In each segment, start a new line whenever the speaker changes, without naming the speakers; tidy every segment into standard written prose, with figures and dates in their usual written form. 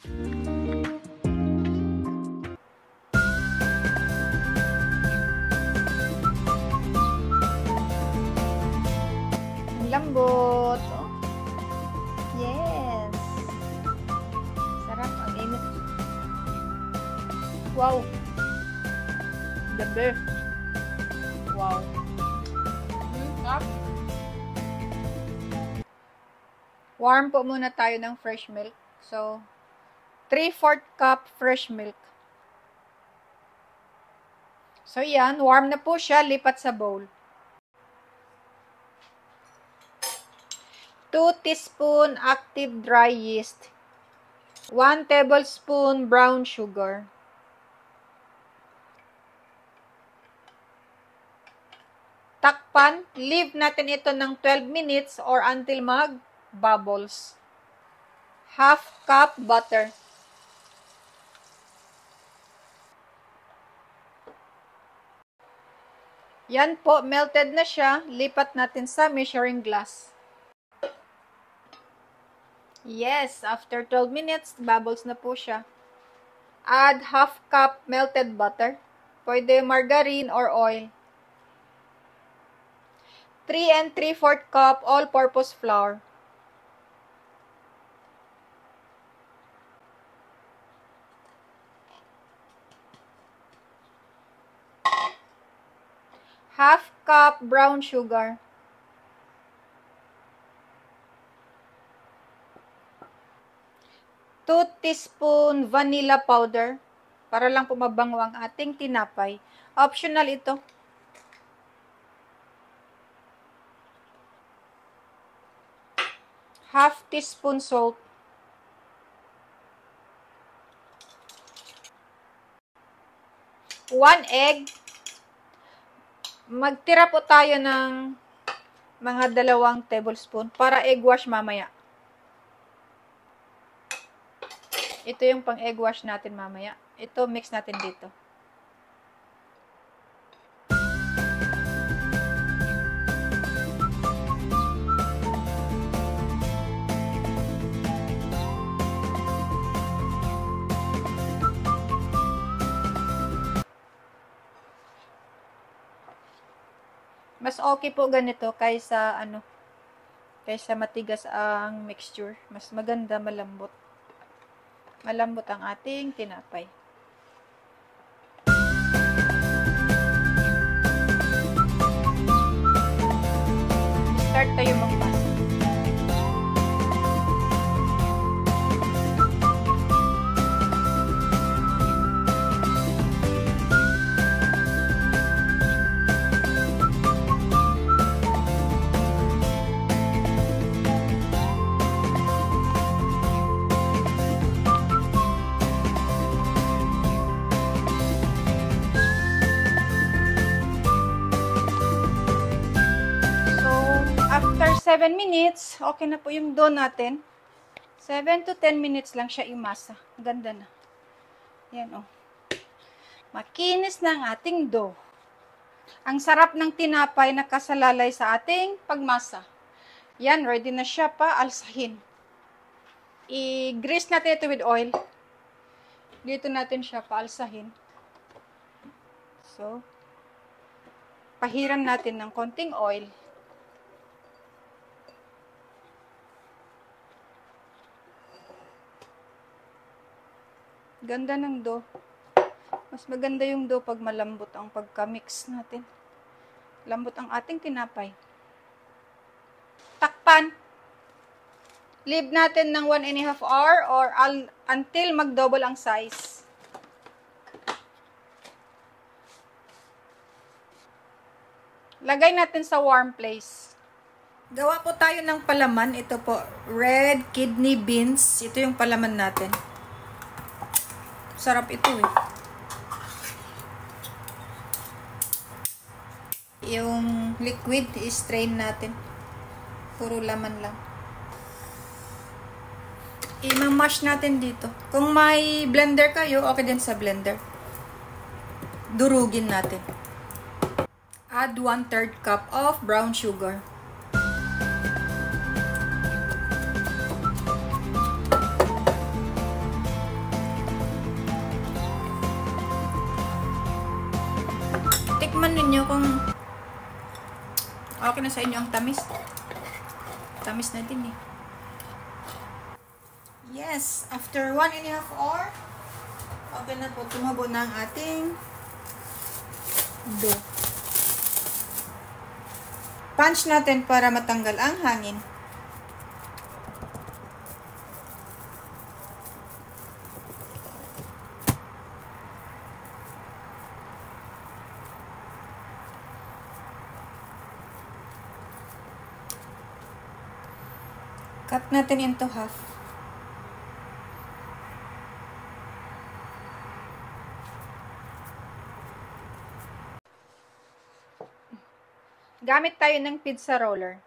Ang lambot. Oh. Yes. Sarap. Ang init. Wow. The best. Wow. Sarap. Warm po muna tayo ng fresh milk. So, 3/4 cup fresh milk. So, yan. Warm na po siya. Lipat sa bowl. 2 teaspoon active dry yeast. 1 tablespoon brown sugar. Takpan. Leave natin ito ng 12 minutes or until mag-bubbles. 1/2 cup butter. Yan po, melted na siya. Lipat natin sa measuring glass. Yes, after 12 minutes, bubbles na po siya. Add 1/2 cup melted butter. Pwede margarine or oil. 3 3/4 cup all-purpose flour. Half cup brown sugar. 2 teaspoon vanilla powder para lang po mabango ang ating tinapay. Optional ito. Half teaspoon salt. 1 egg. Magtira po tayo ng mga 2 tablespoon para egg wash mamaya. Ito yung pang egg wash natin mamaya. Ito mix natin dito. Mas okay po ganito kaysa kaysa matigas ang mixture. Mas maganda, malambot. Malambot ang ating tinapay. Start tayo magpasa. After 7 minutes, okay na po yung dough natin. 7 to 10 minutes lang siya imasa. Ganda na. Yan oh. Makinis na ang ating dough. Ang sarap ng tinapay na kasalalay sa ating pagmasa. Yan, ready na siya pa alsahin. I-grease natin ito with oil. Dito natin siya pa alsahin. So, pahiram natin ng konting oil. Ganda ng dough. Mas maganda yung dough pag malambot ang pagka-mix natin. Lambot ang ating tinapay. Takpan. Leave natin ng 1.5 hour or until mag-double ang size. Lagay natin sa warm place. Gawa po tayo ng palaman. Ito po, red kidney beans. Ito yung palaman natin. Sarap ito eh. Yung liquid, i-strain natin. Puro laman lang. I-mash natin dito. Kung may blender kayo, okay din sa blender. Durugin natin. Add 1/3 cup of brown sugar. Okay na sa inyo ang tamis. Tamis na din eh. Yes, after 1.5 hour, okay na po, tumabo na ang ating dough. Punch natin para matanggal ang hangin. Cut natin into half. Gamit tayo ng pizza roller.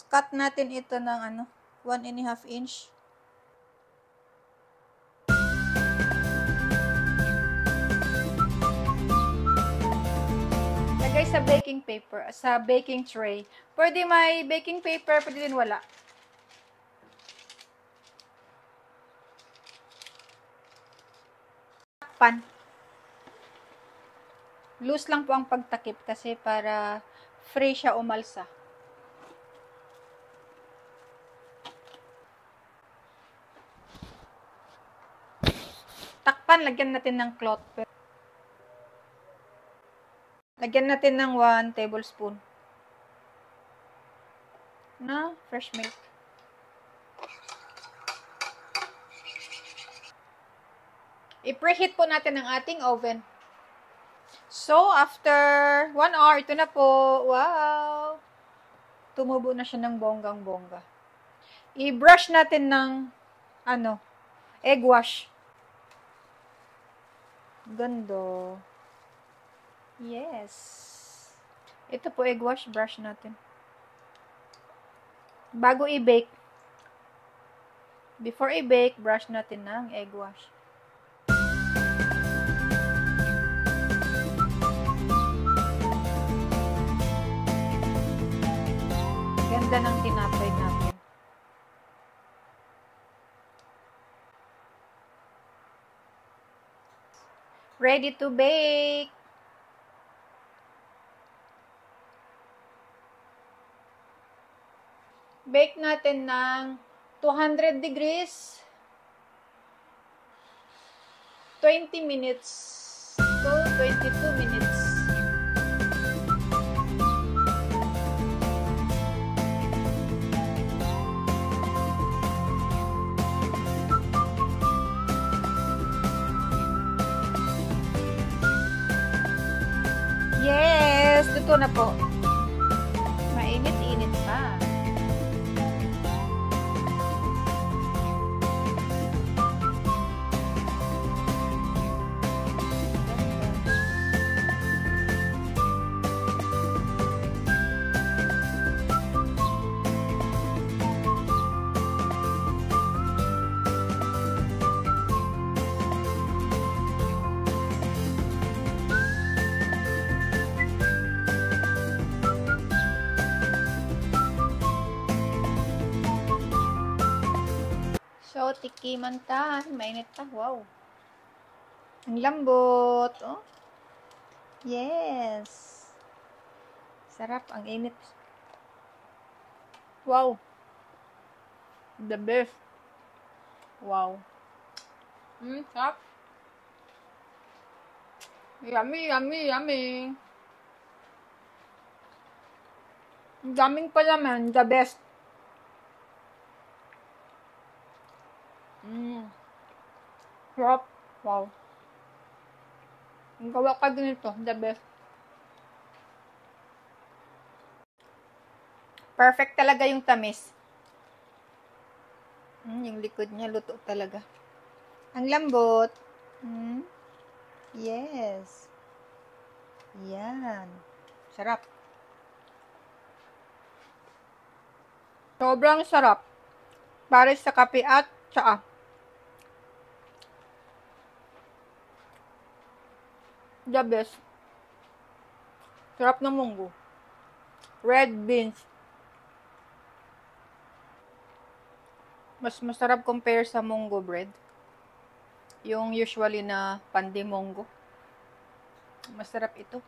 Cut natin ito ng 1.5 inch. Lagay sa baking paper, sa baking tray. Pwede may baking paper, pwede din wala. Takpan. Loose lang po ang pagtakip kasi para free siya umalsa. Takpan, lagyan natin ng cloth. Lagyan natin ng 1 tablespoon na fresh milk. I-preheat po natin ang ating oven. So, after 1 hour, ito na po. Wow! Tumubo na siya ng bonggang-bongga. I-brush natin ng egg wash. Ganda. Yes. Ito po, egg wash, brush natin. Bago i-bake. Before i-bake, brush natin ng egg wash. Ganda ng tinapay natin. Ready to bake. Bake natin ng 200 degrees 20 minutes to 22 minutes. Yes, luto na po. Mainit-init pa. So, tikiman ta. Mainit pa. Wow. Ang lambot. Oh. Yes. Sarap. Ang init. Wow. The best. Wow. Sarap. Yummy, yummy, yummy. Ang daming palaman. The best. Sarap. Wow. Ang gawa ka din ito. The best. Perfect talaga yung tamis. Yung likod niya, luto talaga. Ang lambot. Yes. Yan. Sarap. Sobrang sarap. Para sa kape at tsaa. The best. Sarap ng munggo. Red beans. Mas masarap compare sa munggo bread. Yung usually na pandimongo. Masarap ito.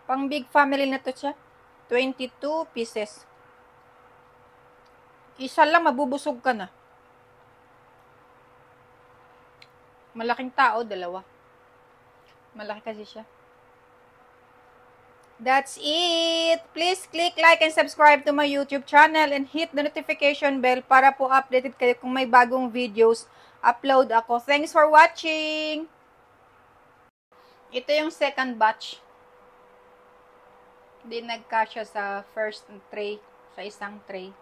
Pang big family na to siya. 22 pieces. Isa lang, mabubusog ka na. Malaking tao, dalawa. Malaki kasi siya. That's it! Please click like and subscribe to my YouTube channel and hit the notification bell para po updated kayo kung may bagong videos upload ako. Thanks for watching! Ito yung second batch. Hindi nagkasya sa first tray, sa isang tray.